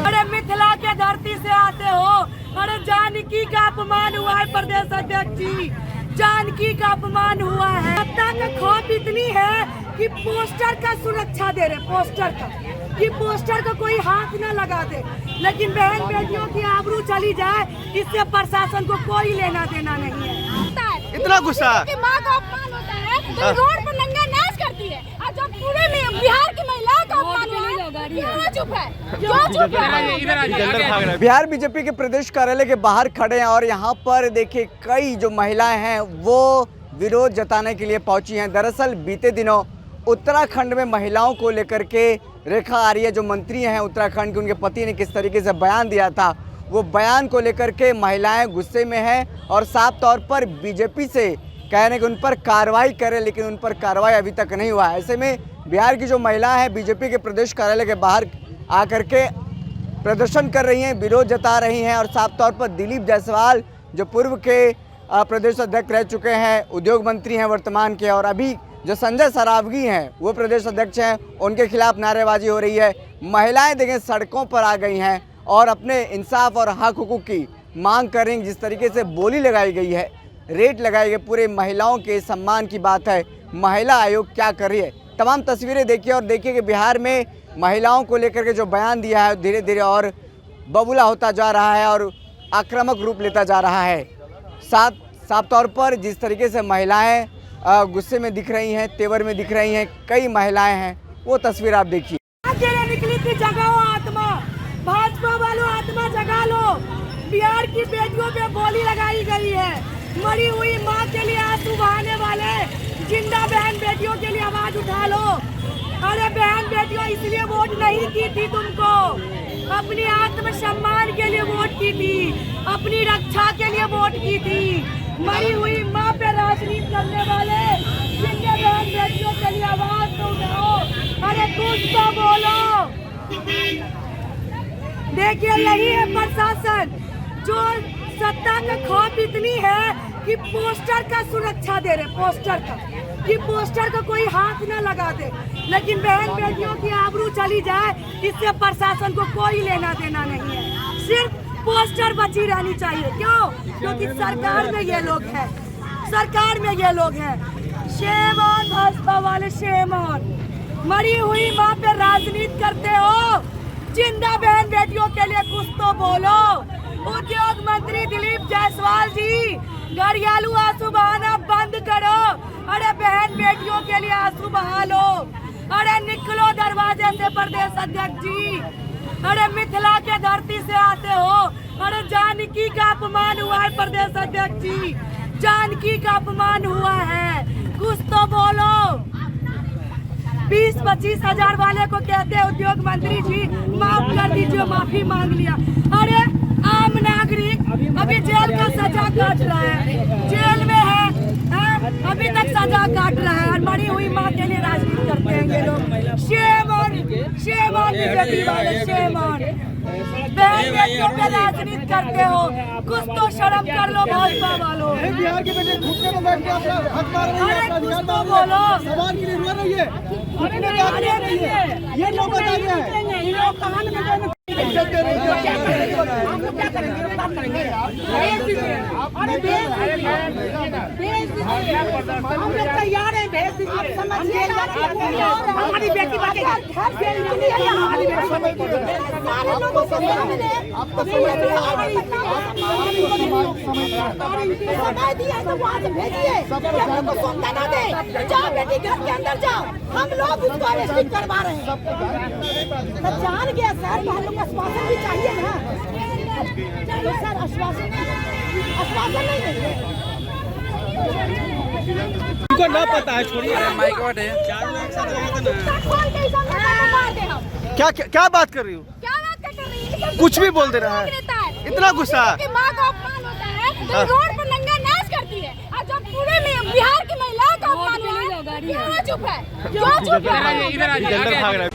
अरे मिथिला के धरती से आते हो। अरे जानकी का अपमान हुआ है प्रदेश अध्यक्ष जी, जानकी का अपमान हुआ है। सत्ता का खौफ इतनी है कि पोस्टर का सुरक्षा दे रहे, पोस्टर का, कि पोस्टर का कोई हाथ न लगा दे। लेकिन बहन बेटियों की आबरू चली जाए, इससे प्रशासन को कोई लेना देना नहीं है। इतना गुस्सा कि माँ का अपमान होता है तो रोड पर नंगा नाच करती है, और जब पूरे में बिहार की महिलाओं का अपमान हुआ है, क्यों चुप है, क्यों चुप है? बिहार बीजेपी के प्रदेश कार्यालय के बाहर खड़े हैं और यहाँ पर देखिए कई जो महिलाएं हैं वो विरोध जताने के लिए पहुंची हैं। दरअसल बीते दिनों उत्तराखंड में महिलाओं को लेकर के रेखा आर्य जो मंत्री हैं उत्तराखंड के, उनके पति ने किस तरीके से बयान दिया था, वो बयान को लेकर के महिलाएं गुस्से में हैं और साफ तौर पर बीजेपी से कह रहे हैं कि उन पर कार्रवाई करें, लेकिन उन पर कार्रवाई अभी तक नहीं हुआ है। ऐसे में बिहार की जो महिलाएं हैं बीजेपी के प्रदेश कार्यालय के बाहर आकर के प्रदर्शन कर रही हैं, विरोध जता रही हैं और साफ तौर पर दिलीप जायसवाल जो पूर्व के प्रदेश अध्यक्ष रह चुके हैं, उद्योग मंत्री हैं वर्तमान के, और अभी जो संजय सरावगी हैं वो प्रदेश अध्यक्ष हैं, उनके खिलाफ नारेबाजी हो रही है। महिलाएं देखें सड़कों पर आ गई हैं और अपने इंसाफ और हक हुकूक की मांग कर रही हैं। जिस तरीके से बोली लगाई गई है, रेट लगाई गई, पूरे महिलाओं के सम्मान की बात है। महिला आयोग क्या कर रही है, तमाम तस्वीरें देखिए और देखिए कि बिहार में महिलाओं को लेकर के जो बयान दिया है धीरे धीरे और बबूला होता जा रहा है और आक्रामक रूप लेता जा रहा है। साफ तौर पर जिस तरीके से महिलाएं गुस्से में दिख रही हैं, तेवर में दिख रही हैं, कई महिलाएं हैं, वो तस्वीर आप देखिए। निकली थी, जगाओ आत्मा, भाजपा वालों आत्मा जगा लो। बिहार की बेटियों पे गोली लगाई गई है, मरी हुई माँ के लिए आंसू बहाने वाले जिंदा बहन बेटियों के लिए आवाज उठा लो। अरे बहन बेटियों, इसलिए वोट नहीं की थी तुमको, अपनी आत्मसम्मान के लिए वोट की थी, अपनी रक्षा के लिए वोट की थी। मरी हुई माँ पे राजनीति करने वाले जिंदा बहन बेटियों के लिए आवाज तो उठाओ। अरे कुछ तो बोलो। देखिए यही है प्रशासन, जो सत्ता का खौफ इतनी है कि पोस्टर का सुरक्षा दे रहे, पोस्टर का, कि पोस्टर का कोई हाथ न लगा दे। लेकिन बहन बेटियों की आबरू चली जाए, इससे प्रशासन को कोई लेना देना नहीं है। सिर्फ पोस्टर बची रहनी चाहिए। क्यों? क्योंकि सरकार में ये लोग हैं, सरकार में ये लोग हैं। शेम ऑन भाजपा वाले, शेम ऑन। मरी हुई माँ पे राजनीति करते हो, जिंदा बहन बेटियों के लिए कुछ तो बोलो। उद्योग मंत्री दिलीप जायसवाल जी, घड़ियालू आंसू बहाना बंद करो। अरे बहन बेटियों के लिए आंसू बहा लो। अरे निकलो दरवाजे से प्रदेश अध्यक्ष जी। अरे मिथिला के धरती से आते हो। अरे जानकी का अपमान हुआ है प्रदेश अध्यक्ष जी, जानकी का अपमान हुआ है, कुछ तो बोलो। 20-25 हजार वाले को कहते हैं उद्योग मंत्री जी माफ कर दीजिए, माफी मांग लिया। अरे आम नागरिक अभी जेल का सजा काट रहा है, जेल में है, अभी तक सजा काट रहा है और मरी हुई माँ के लिए राजनीति करते हैं ये लोग। शेम ऑन बीजेपी वाले, शेम ऑन। बहन बेटियों पे राजनीति करते हो, कुछ तो शर्म कर लो भाजपा वालों। बिहार के बेटे घुटने में बैठ के अपना हक मार रही है, अरे कुछ तो बोलो। सवाल की नहीं रही है, ये लोग बता रहे हैं, ये लोग कहां में इज्जत दे रही है, हम लोग क्या करेंगे, गिरफ्तार करेंगे यार। अरे भेज दीजिए, हम लोग तैयार हैं, भेज दीजिए। आप समझिए हमारी बेटी बचेगी, हमारी बेटी सारे लोगों से समय दिया है तो वहाँ से भेजिए, हम लोग को सुनता ना दे। जाओ बेटी घर के अंदर जाओ, हम लोग उसको अरेस्ट करवा रहे हैं। तो जान गया सर, हम लोग आश्वासन भी चाहिए ना। चलो सर, आश्वासन नहीं देंगे, उनको ना पता है, छोड़िए। क्या बात कर रही हो? कुछ भी बोल दे रहा है, इतना गुस्सा। माँ का अपमान होता है तो रोड पर नंगा नाच करती है, और जब पूरे में बिहार की महिलाओं का अपमान हुआ है, क्यों चुप है, क्यों चुप है?